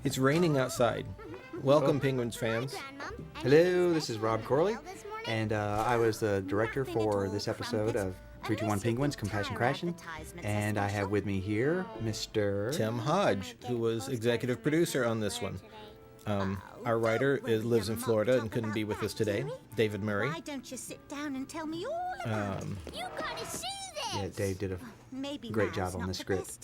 It's raining outside. Welcome, Penguins fans. Hello, this is Rob Corley, and I was the director for this episode of 321 Penguins, Compassion Crashin', and I have with me here Mr. Tim Hodge, who was executive producer on this one. Our writer lives in Florida and couldn't be with us today, David Murray. Why don't you sit down and tell me all about it? You gotta see this. Yeah, Dave did a great job on this script.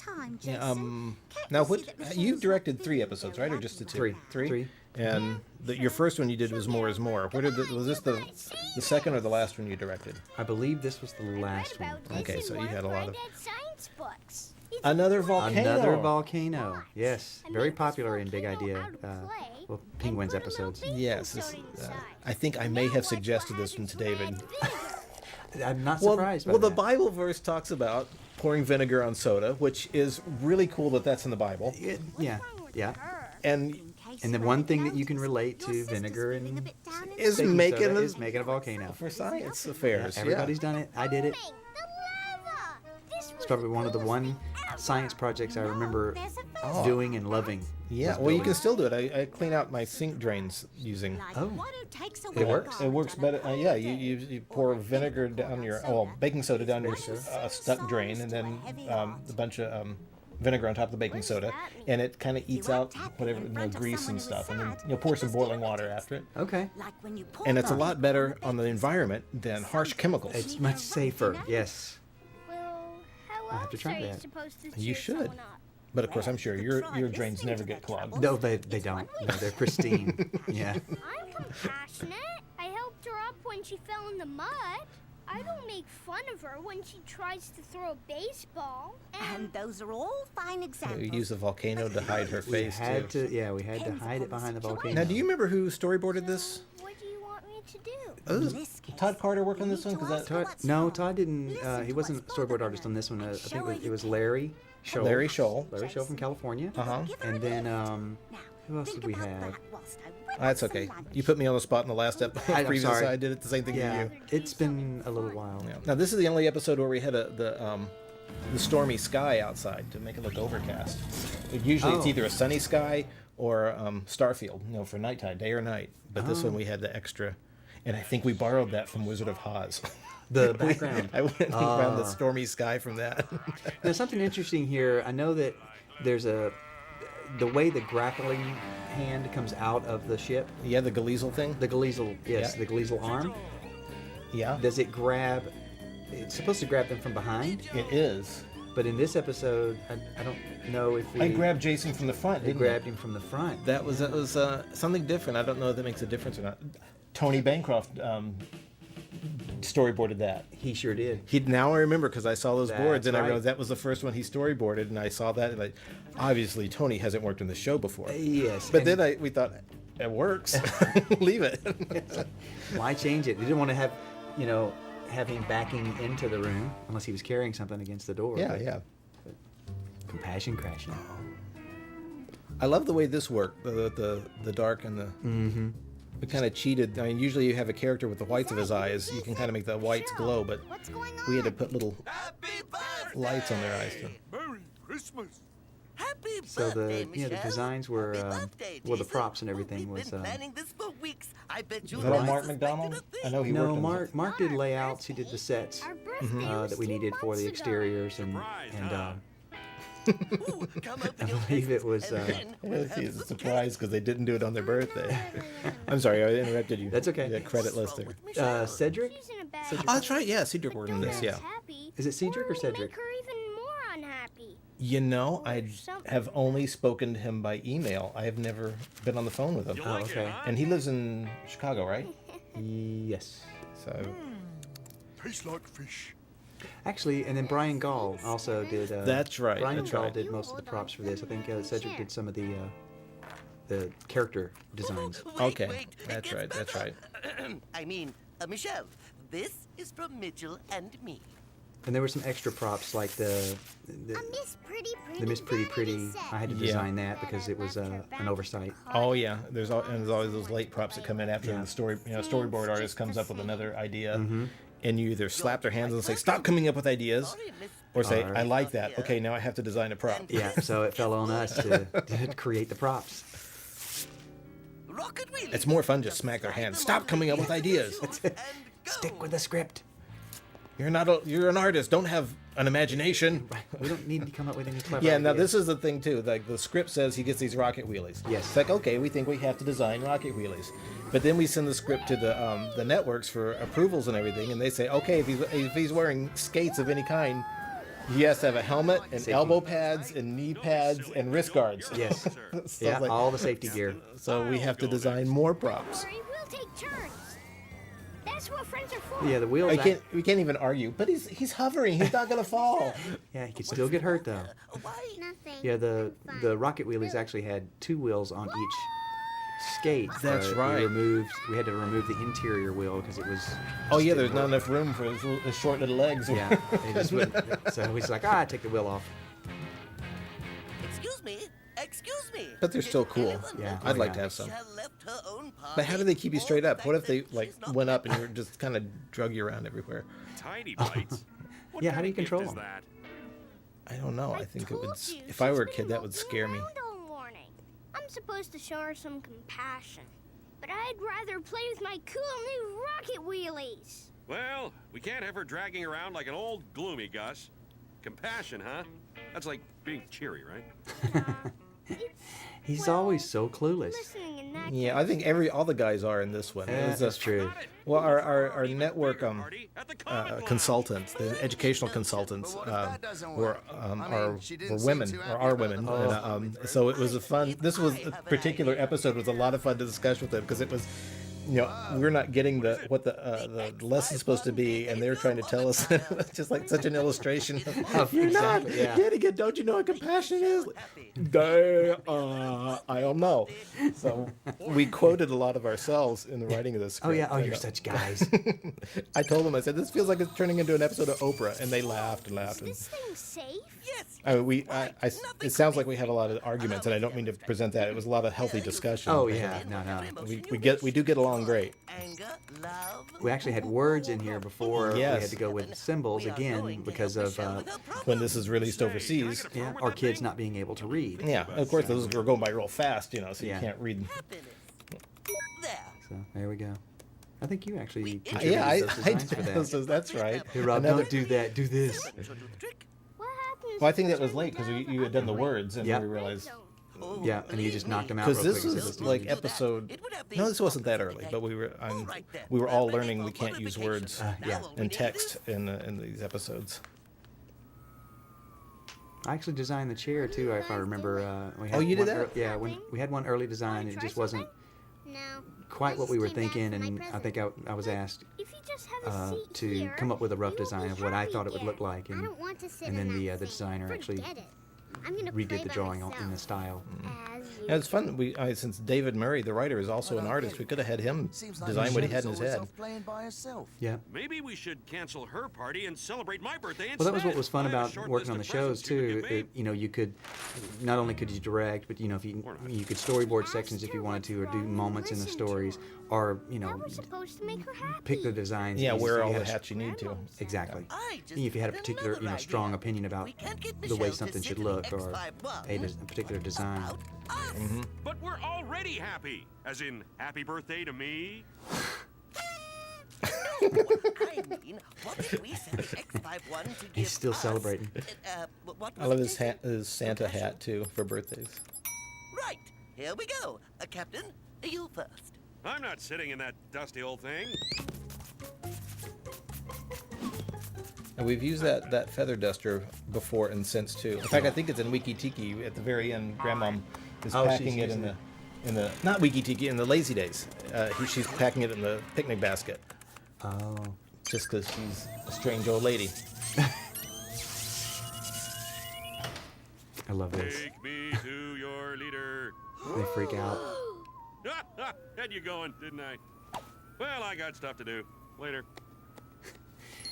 Now, you directed 3 episodes, right, or just the 2? Three. And your first one you did was More is More. Was this the second or the last one you directed? I believe this was the last one. Okay, so you had a lot of... science books. Another volcano. Another volcano. Yes, very popular in Big Idea, Penguins episodes. Yes, I think I may have suggested this one to David. I'm not surprised by Well, that. the Bible verse talks about pouring vinegar on soda, which is really cool that that's in the Bible. Yeah. And the one thing that you can relate to vinegar and Is baking making soda a- is making a volcano. For science affairs. Everybody's done it. I did it. It's probably one of the science projects I remember doing and loving. Yeah, well, you can still do it. I clean out my sink drains using... It works? It works better. Yeah, you pour vinegar down baking soda down your stuck drain, and then a bunch of vinegar on top of the baking soda, and it kind of eats out whatever grease and stuff, and then pour some boiling water after it. Okay. And it's a lot better on the environment than harsh chemicals. It's much safer. Yes. Well, how I'll have to else try are you that. supposed to You cheer should. someone up? But of course, I'm sure your drains never get clogged. No, they don't. No, they're pristine. Yeah. I'm compassionate. I helped her up when she fell in the mud. I don't make fun of her when she tries to throw a baseball. And those are all fine examples. We use a volcano to hide her We face, had too. we had to hide it behind the volcano. Now, do you remember who storyboarded this? What do you want me to do? Oh, does Todd Carter work on this one? Todd didn't. He wasn't a storyboard artist on this one. I think it was Larry Scholl. Larry Scholl. Larry Scholl from California. Uh-huh. And then who else did we have? That's okay. You put me on the spot in the last episode. I'm Previous, sorry. I did it the same thing Yeah, to you. it's been a little while. Yeah. Now, this is the only episode where we had the stormy sky outside to make it look overcast. Usually it's either a sunny sky or Starfield, for nighttime, day or night. But this one we had the extra, and I think we borrowed that from Wizard of Oz. The background. I went and found the stormy sky from that. There's something interesting here. I know that there's the way the grappling hand comes out of the ship. Yeah, the Galeazel thing. The Galeazel, yes, Yeah. the Galeazel arm. Yeah, Does it grab? It's supposed to grab them from behind, it is. but in this episode, I don't know if I grabbed Jason from the front. They Didn't grabbed him from the front. I? That was something different. I don't know if that makes a difference or not. Tony Bancroft storyboarded that. He sure did. Now I remember because I saw those boards That's and I right. realized that was the first one he storyboarded, and I saw that. And obviously, Tony hasn't worked in the show before. Yes, But and- then we thought, it works. Leave it. Why change it? He didn't want to have him backing into the room unless he was carrying something against the door. Yeah. Compassion Crashin'. I love the way this worked. The dark and the. Mm-hmm. We kind of cheated. I mean, usually you have a character with the whites of his eyes. You can kind of make the whites glow, but What's going on? we had to put little lights on their eyes. Merry Christmas. Happy So birthday, the Michelle. designs were Happy birthday, the Jason. props and everything We've was. been planning this for weeks. I bet you Is that all never Mark suspected McDonald? a thing. I know he No, worked on Mark did layouts. He did the sets Our birthday was that we 2 needed for the months ago. exteriors and Ooh, come up I with your believe it was, presents, and then we'll It's have a some surprise because they didn't do it on their birthday. I'm sorry, I interrupted you. That's okay. The credit list there. Cedric. She's in a bad Oh, that's right. Yeah, Cedric worked on this. Yeah. happy. Is it Cedric or It'll Cedric? Make her even more unhappy. I have only spoken to him by email. I have never been on the phone with him. Oh, okay. And he lives in Chicago, right? Yes. So Tastes like fish. Actually, and then Brian Gall also did. That's right, Brian that's Gall right. did most of the props for this. I think Cedric did some of the character designs. Okay, Wait, it that's gets right, that's better. right. I mean, Michelle, this is from Mitchell and me. And there were some extra props like the Miss Pretty Pretty. I had to Yeah. design that because it was an oversight. Oh yeah, there's always those late props that come in after Yeah. the storyboard artist comes up with another idea, and you either slap their hands and say, "Stop coming up with ideas," Sorry, Miss Or say, Or- I like that. Okay, now I have to design a prop. Yeah, so it fell on us to create the props. Rocket wheelies. It's more fun just smack their hands. Stop coming up with ideas. Stick with the script. You're an artist. Don't have an imagination. We don't need to come up with any clever Yeah, now ideas. this is the thing too. Like the script says he gets these rocket wheelies. Yes. It's like, okay, we think we have to design rocket wheelies. But then we send the script to the networks for approvals and everything, and they say, okay, if he's wearing skates of any kind, he has to have a helmet and Safety. elbow pads and knee pads and wrist guards. Yes. So Yeah, it's like- all the safety gear. so we have to design more props. Corey, we'll take turns. That's what friends are for. Yeah, the wheels. We can't even argue. But he's hovering. He's not gonna fall. Yeah, he could still get hurt though. Why? Nothing. Yeah, the rocket wheelies actually had 2 wheels on each skate. That's right. We had to remove the interior wheel because it was. Oh yeah, just there's didn't not work. enough room for his short little legs. Yeah, they just wouldn't. So he's like, take the wheel off. Excuse me. Excuse me. But they're still cool. Yeah. I'd Oh, like yeah. to have some. Shall left her own But how do they keep you party, straight or up? What if they the fact like that she's went not up and you were just kind of drug you around everywhere? Tiny bites. What Yeah, kind how do you of gift control is them? that? I don't know. I think it would. told you, If I she's were a been kid, that would moping scare me. around all morning. I'm supposed to show her some compassion. But I'd rather play with my cool new rocket wheelies. Well, we can't have her dragging around like an old gloomy Gus. Compassion, huh? That's like being cheery, right? He's Well, always so clueless. Listening in that Yeah, I think all the guys are in this one. Yeah, It was, that's true. Got it. Well, our Even network bigger party at the Comic Lounge. consultants, the educational consultants, But what if that doesn't were work? I mean, she didn't were seem women too or happy are about women. the And, proposal. so it was a fun. This was a particular episode was a lot of fun to discuss with them because it was. We're not getting what the lesson's supposed to be, and they're trying to tell us just like such an illustration. You're not Exactly, yeah. getting it. Don't you know what compassion is? I don't know. So we quoted a lot of ourselves in the writing of this Oh script. yeah. Oh, And, you're such guys. I told them, I said, this feels like it's turning into an episode of Oprah, and they laughed and laughed. Is And, this thing safe? Yes. it sounds like we have a lot of arguments, and I don't mean to present that. It was a lot of healthy discussion. Oh yeah. No. We do get along great. Anger, love. We actually had words in here before. We Yes. had to go with symbols again because of When this is released overseas, yeah, our kids not being able to read. yeah, of course those were going by real fast, so Yeah. you can't read. There. So there we go. I think you actually Yeah, contributed those designs for that. so that's right. Hey Rob, Another- don't do that. Do this. Shall do the trick. What happens? Well, I think that was late because you had done the words, and Yep. we realized Oh, Yeah, and you just knocked them out because real this quick. was like episode. No, this wasn't that early, but we were all learning we can't use words yeah. and text in these episodes. I actually designed the chair too, if I remember. We had Oh, you did one that? Yeah, we had one early design. It just wasn't No. quite what we were Just came back thinking, from my and I think I was asked If you just have a seat to here, come up with a rough you won't design be of what I happy thought it would again. look like, I and don't want to sit and then in the that the seat. designer actually Forget it. I'm gonna play redid the by drawing in myself, the style. as Yeah, it's fun. usual. Since David Murray, the writer, is also an artist, we could have had him Seems like design what he had in Michelle's his head. always off playing by herself. Yeah. Maybe we should cancel her party and celebrate my birthday instead. Well, that was what was fun I have a about short working list on the of shows presents you too. could give me. You could not only could you direct, but if you could storyboard sections if you wanted to, or do moments in the stories, or That was supposed to make her happy. pick the designs. Yeah, You wear just- all you the had a- hats you need to. Exactly. I just If you had a had particular, another strong idea. opinion about We can't get the way Michelle to something sit should in look, or X51 a particular design. about us. But we're already happy. As in, happy birthday to me. I mean, what if we set the X51 to give He's still us, celebrating. What I love was it? his Santa hat too for birthdays. Right, here we go. Captain, you first. I'm not sitting in that dusty old thing. And we've used that feather duster before and since too. In fact, I think it's in Wiki Tiki at the very end. Grandmom is Oh, she's packing it using in the not Wiki Tiki in the Lazy Days. She's packing it in the picnic basket Oh. just because she's a strange old lady. I love this. Take me to your leader. They freak out. Had you going, didn't I? Well, I got stuff to do. Later.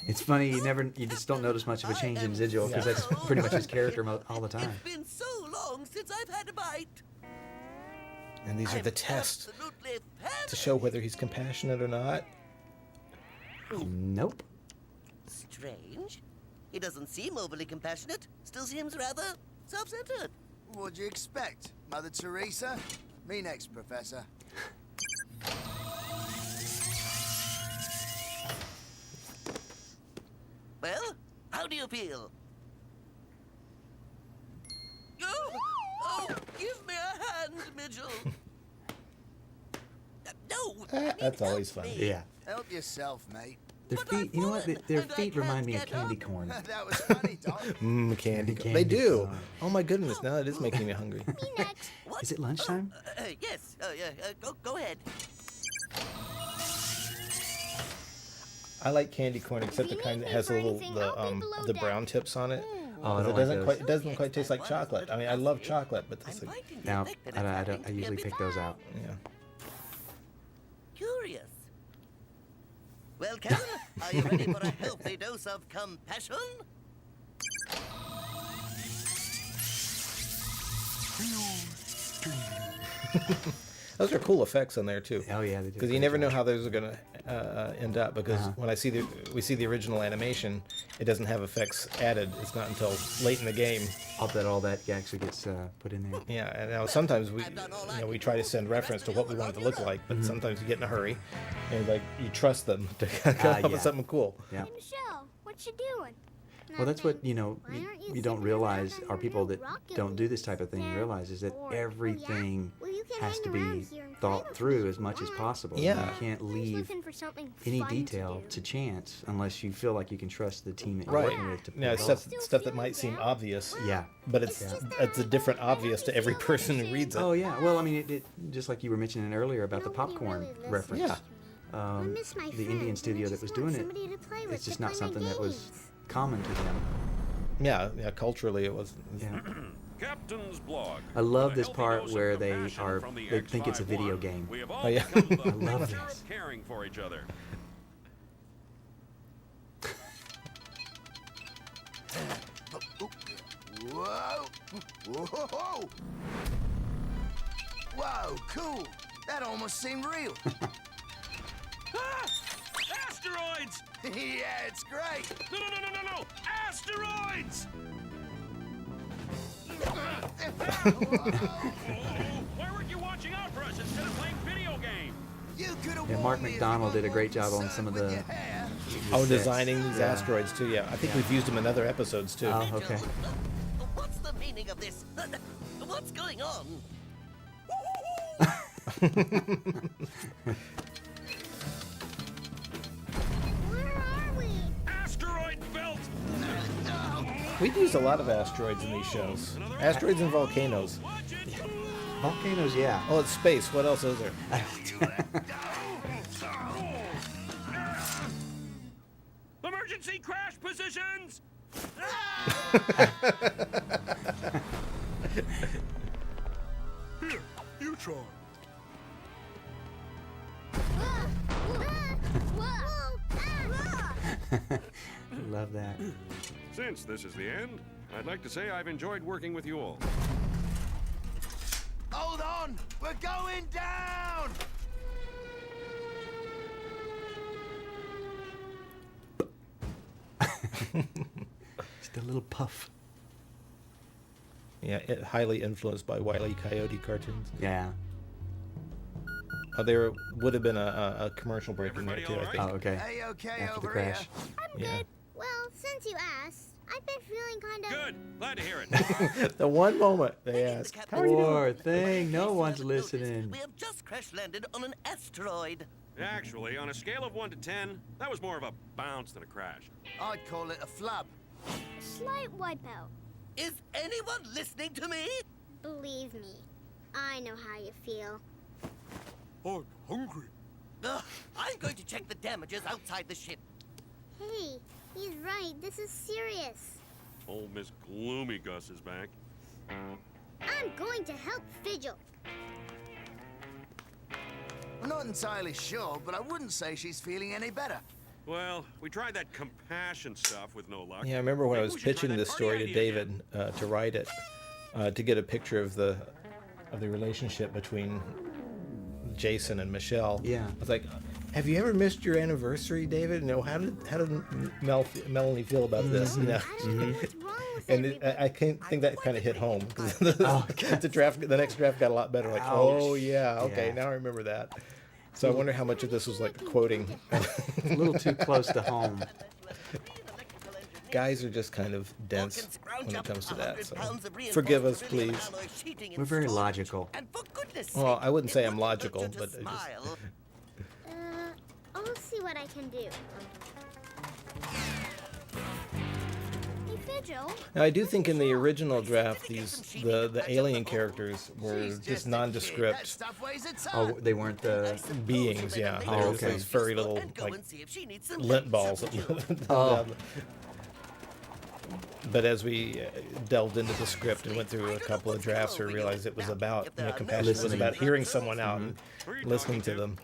It's funny, you just don't notice much of a change in Zidgel because that's pretty much his character all the time. It's been so long since I've had a bite. And these are I'm the tests absolutely to famished. show whether he's compassionate or not. Nope. Strange. He doesn't seem overly compassionate. Still seems rather self-centered. What'd you expect, Mother Teresa? Me next, Professor. Well, how do you feel? Oh, give me a hand, Mitchell. No, That's help always fun. me. Yeah. Help yourself, mate. Their But feet, you know what? I've Their fallen, feet and I remind me of can't get candy up. corn. That was funny, Doc. Candy. Candy They do. corn. Oh my goodness! Now it is making me hungry. Me next. What? Is it lunchtime? Yes. Oh, yeah. Go ahead. I like candy corn, except the If you kind need that me has for a little anything, I'll be below the deck. brown tips on it. Oh, I It don't like doesn't those. quite. It doesn't quite taste like chocolate. I mean, I love chocolate, but this is No, I usually pick those out. yeah. Curious. Well, Kevin, are you ready for a healthy dose of compassion? Those are cool effects on there too. Oh yeah, they did. Because you never know how those are going to end up. Because when we see the original animation, it doesn't have effects added. It's not until late in the game. I'll bet all that actually gets put in there. Yeah, and now sometimes we try to send reference to what we want it to look like, but sometimes you get in a hurry, and like you trust them to come up yeah. with something cool. Yeah. Hey, Michelle, what you doing? Well, that's what, you know, Why aren't you you don't sitting realize, around or on people your that rocket don't do league? this type of thing Yeah, realize is that bored. Oh, yeah? everything Well, you can has hang to around be here and play thought with through me as much as if you possible. Yeah. You can't Just leave looking for something any fun detail to to do. chance unless you feel like you can trust the team that you're Right. working with to pull Yeah, it stuff off. stuff that might seem obvious. Yeah. But it's a different obvious to every person who reads it. Oh, yeah. Well, I mean, it just like you were mentioning earlier about the Nobody popcorn really listens reference. Yeah. I miss my The friends, Indian and I studio that just was want doing it, somebody to play with it's just to not play my something that was games. common to them. Yeah, culturally it was. Yeah. Captain's blog. I love A this healthy part dose of where they compassion are- from the they think it's a video X51. game. We have all Oh, yeah. become the I love picture this. of caring for each other. Whoa! Whoa! Whoa, cool. That almost seemed real. Ah! Asteroids! Yeah, it's great. No! Asteroids! Why weren't you watching out for us instead of playing video games? You could have Yeah, Mark McDonald did a great job on some of the. Oh, sets. designing these Yeah. asteroids too. Yeah, I think we've used them in other episodes too. Oh, okay. What's the meaning of this? What's going on? Where are we? Asteroid belt! We've used a lot of asteroids in these shows. Asteroids and volcanoes. Watch it! Volcanoes, yeah. Oh, it's space. What else is there? Emergency crash positions! Here, you try. Love that. Since this is the end, I'd like to say I've enjoyed working with you all. Hold on! We're going down! Just a little puff. Yeah, highly influenced by Wile E. Coyote cartoons. Yeah. Oh, there would have been a commercial break in there Everybody too. all I right? think. Oh, okay. Hey, okay, After the over crash. here. Yeah. Well, since you asked, I've been feeling kind of... Good. Glad to hear it. The one moment they asked, The "How are you doing?" Poor thing. No Please one's notice, listening. We have just crash landed on an asteroid. Actually, on a scale of 1 to 10, that was more of a bounce than a crash. I'd call it a flub. A slight wipeout. Is anyone listening to me? Believe me, I know how you feel. I'm hungry. Ugh, I'm going to check the damages outside the ship. Hey, he's right. This is serious. Old Miss Gloomy Gus is back. I'm going to help Vigil. I'm not entirely sure, but I wouldn't say she's feeling any better. Well, we tried that compassion stuff with no luck. Yeah, I remember when I Maybe was we should try pitching that this party story to idea David again. to write it, to get a picture of the relationship between Jason and Michelle. Yeah. I was like, Have you ever missed your anniversary, David? No. How did Melanie feel about this? I No. don't know what's wrong with And everybody. I think that kind of hit home because the next draft got a lot better. Like, oh yeah, okay, Yeah. now I remember that. So I wonder how much of this was like quoting. A little too close to home. Guys are just kind of dense when it comes to that. So forgive us, please. We're very logical. Well, I wouldn't say I'm logical, but I just, I'll see what I can do. Hey, Vigil. now I do think in the original draft, the alien characters were just nondescript Stuff weighs a ton. Oh, they weren't the. beings. Yeah, they were just okay. these furry little like lint balls. that Oh. But as we delved into the script and went through a couple of drafts, we realized it was about compassion. It was Listening. about hearing someone out and listening to them,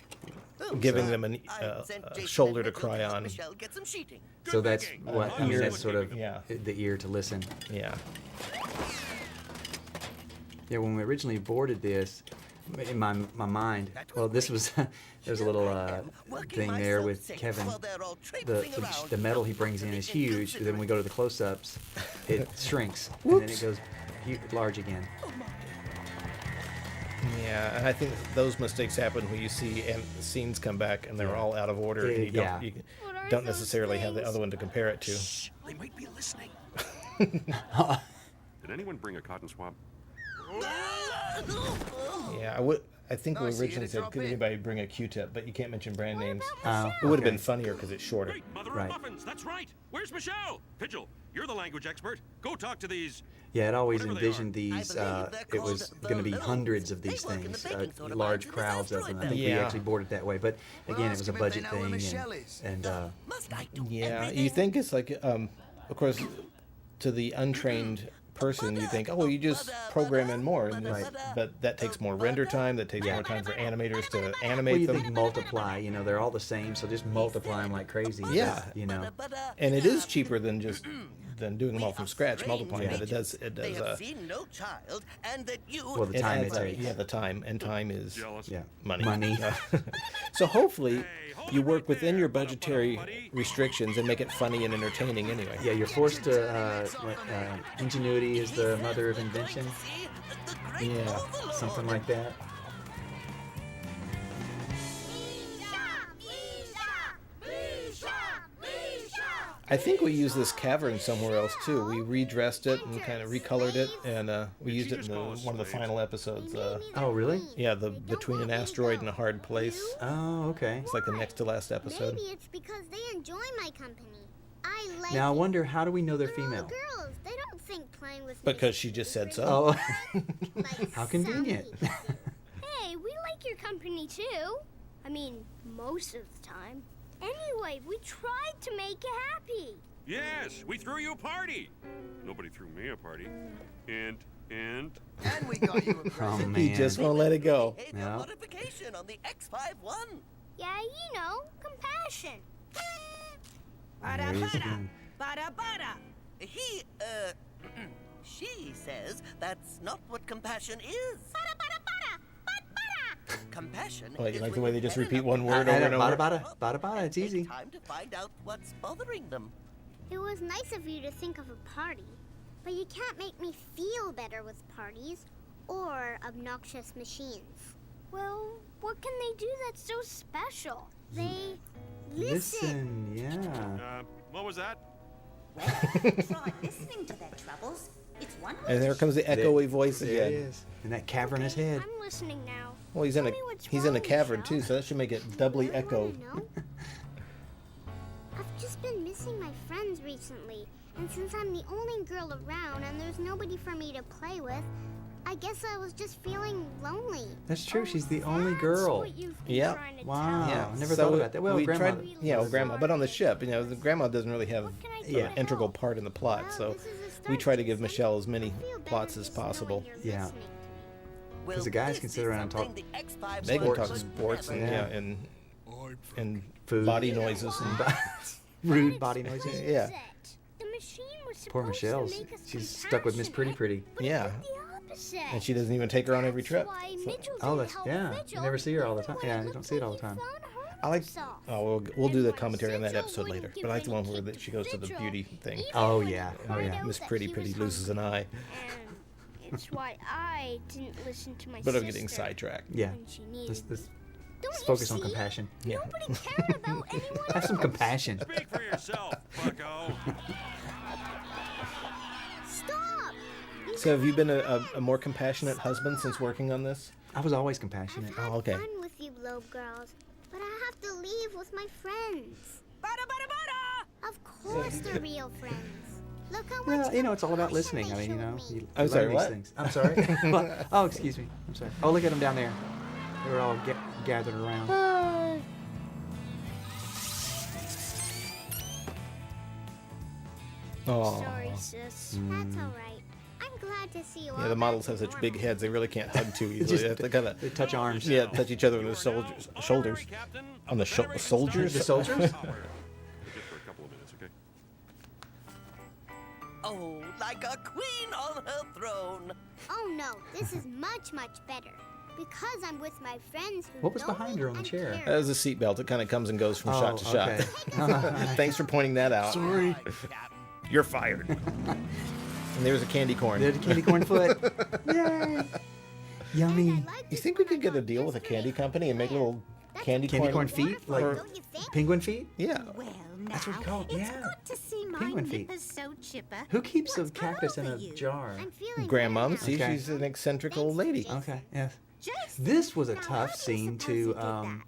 giving them a shoulder to cry on. So that's what I mean. That's sort of Yeah. the ear to listen. Yeah. Yeah, when we originally boarded this, in my mind, well, this was there's a little thing there with Kevin. The metal he brings in is huge. But then when we go to the close-ups, it shrinks and then it goes large again. Yeah, and I think those mistakes happen when you see scenes come back and they're all out of order, and you Yeah. What are don't those necessarily have the things? other one to compare it to. They might be listening. Did anyone bring a cotton swab? Yeah, I think we Nice of you originally to said, drop could in. anybody bring a Q-tip, but you can't mention brand names. Oh, It would have been okay. funnier because it's shorter. Great mother Right. of muffins, that's right. Where's Michelle? Vigil, you're the language expert. Go talk to these. Yeah, it always Whatever they envisioned these. It was going to be hundreds of these things, large crowds of them. I think we Yeah. actually boarded that way, but again, it was a ask 'em if they budget know where thing, Michelle is. and Yeah, you think it's like, of course, to the untrained person, you think, oh, you just program in more, and but that takes more render time. That takes more time for animators to well, animate you them. think multiply. You know, they're all the same, so just multiply them like crazy. Yeah. You know. And it is cheaper than doing them all from scratch, multiplying. Yeah. But They have it seen no child, and that you. Well, the time it adds up. takes. Yeah, the time, and time is Jealous. Yeah. money. So hopefully you work within your budgetary restrictions and make it funny and entertaining anyway. Yeah, you're forced to. Ingenuity is the mother of invention. Yeah. Something like that. I think we used this cavern somewhere else too. We redressed it and kind of recolored it, and we used it in one of the final episodes. Oh, really? Yeah, the between an asteroid and a hard place. Oh, okay. It's like the next to last episode. Maybe it's because they enjoy my company. I like Now I it. wonder, how do we know they're They're all female? girls. They don't think playing with me Because is she just said secret. so. Oh, Like how convenient. Sally. Hey, we like your company too. I mean, most of the time. Anyway, we tried to make you happy. Yes, we threw you a party. Nobody threw me a party. And And we got you a Oh present. He man. just won't let it go. Behavior Yeah. modification on the X51. Yeah, you know, compassion. There he is again. He, she says that's not what compassion is. Compassion Oh, you is like the when way they you just care repeat enough one to word care over and over? Bada bada, it's take easy. time to find out what's bothering them. It was nice of you to think of a party, but you can't make me feel better with parties or obnoxious machines. Well, what can they do that's so special? They listen. Yeah. what was that? Try listening to their troubles. It's one And there comes the echoey voice There he again. is. In that cavernous head. I'm listening now. Well, he's in Tell me what's a wrong, cavern Michelle. too, so that should make it doubly I echo. wanna know. I've just been missing my friends recently, and since I'm the only girl around and there's nobody for me to play with, I guess I was just feeling lonely. That's true. She's the only That's girl. what you've been Yeah. trying to Wow. tell Yeah, us. never thought about that. Well, we grandma- tried, grandma, but on the ship, the grandma doesn't really have What can I do an to integral help? part in the plot, Well, so this is a we start, try to give Jason. Michelle as many I feel better plots as just knowing possible. you're Yeah. listening to me. Well, the guys this can is sit around and talk- something the X51 They can talk could sports and never Yeah. and Food. body noises and Rude body noises. yeah. The machine was Poor supposed to Michelle's. make us She's stuck with Miss Pretty compassionate, Pretty. but Yeah. it did the opposite. And she doesn't even take her on every That's trip. why So- Mitchell Oh, didn't that's help yeah. Vigil You never see her all the even time. when Yeah, it you don't looked see it all like the time. he found her. I like. soft. Oh, we'll do And the when commentary on that Central episode wouldn't later. give But I like the any one where kid she goes to the Vigil, beauty thing. even Oh, when yeah. they Oh, found yeah. out Miss that Pretty he Pretty was loses an hungry. eye. And it's why I didn't listen to my But I'm sister getting sidetracked. Yeah. when she needed Let's, me. let's, Don't let's you focus on see? compassion. Yeah. Nobody cared about anyone Have some else. compassion. Speak for yourself, bucko. Stop! So have you been a more compassionate husband since working on this? I was always compassionate. I've had Oh, okay. fun with you Globe Girls, but I have to leave with my friends. Of course they're real friends. Look how much Well, you know, it's all about compassion listening. I they mean, you showed know, me. you I'm learn sorry, these what? things. I'm sorry. What? Oh, excuse me. I'm sorry. Oh, look at them down there. They're all gathered around. Oh. Sorry, sis. That's all right. I'm glad to see you all Yeah, the back models to have such normal. big heads; they really can't hug too easily. Just- They have to kind of They touch arms. yeah, touch each other on the You are shoulders. now Shoulders. honorary captain On the of sho- Federation soldiers? Star The soldiers? Power. Just for a couple of minutes, okay? Oh, like a queen on her throne. Oh no, this is much, much better. Because I'm with my friends who What was know behind me her on the and chair? care. That was a seatbelt. It kind of comes and goes from shot to okay. shot. Thanks for pointing that out. Sorry. You're fired. And there's a candy corn. There's a candy corn foot. Yay! Yummy. And I like You this think we one could I get a got deal with a yesterday. candy company and make little That's candy Candy corn corn? feet? Like Or- Don't you think? penguin feet? Yeah. Well, now, That's what it's called, it's yeah. good to see my Penguin feet. nippers so chipper. Who keeps a What's come cactus in over a you? jar? I'm feeling Grandmom, better see, now. Okay. she's an eccentric old lady. Okay, yes. Jason, This was a now tough how do you scene suppose you to did that?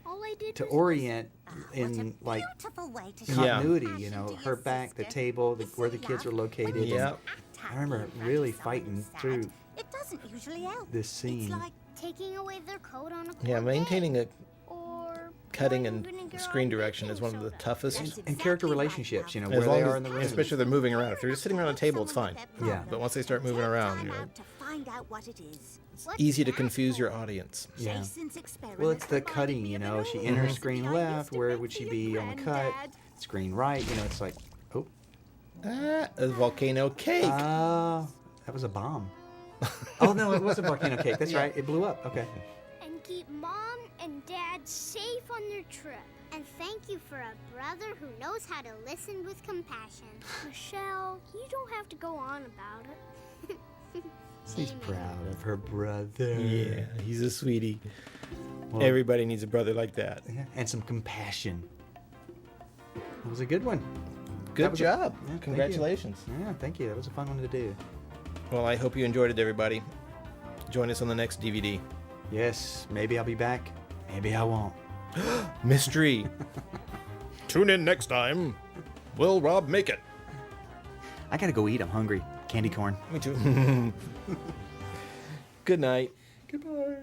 All I did to was orient What in a like beautiful way to Yeah. show continuity. compassion You know, to her your back, the sister. table, You where the see, kids were love, located. when you Yep. just act happy I remember in front of really someone fighting sad, through It doesn't usually help. this scene. It's like taking away their coat on a cold Yeah, maintaining day. a Or cutting pouring and vinegar screen on direction is baking one of the soda. toughest. That's And character exactly right, relationships, you know, As where long they as, are in the room. especially if they're moving around. If they're just sitting around a table, it's fine. Yeah. But once they start moving around, you're like, to find out what it is. What's easy to that confuse for? your audience. Yeah. Jason's experiments Well, it's the reminded cutting, me you of know. an She old enters recipe screen I left. used to Where make would for she your be on the cut? granddad. Screen right. You know, it's like, oh, A volcano cake. that was a bomb. Oh no, it was a volcano cake. That's right. It blew up. Okay. And keep mom and dad safe on their trip. And thank you for a brother who knows how to listen with compassion. Michelle, you don't have to go on about it. She's Amen. proud of her brother. Yeah, he's a sweetie. Well, Everybody needs a brother like that. yeah, and some compassion. That was a good one. Good was job. yeah, thank you. Congratulations. Yeah, thank you. That was a fun one to do. Well, I hope you enjoyed it, everybody. Join us on the next DVD. Yes, maybe I'll be back. Maybe I won't. Mystery. Tune in next time. Will Rob make it? I gotta go eat. I'm hungry. Candy corn. Me too. Good night. Goodbye.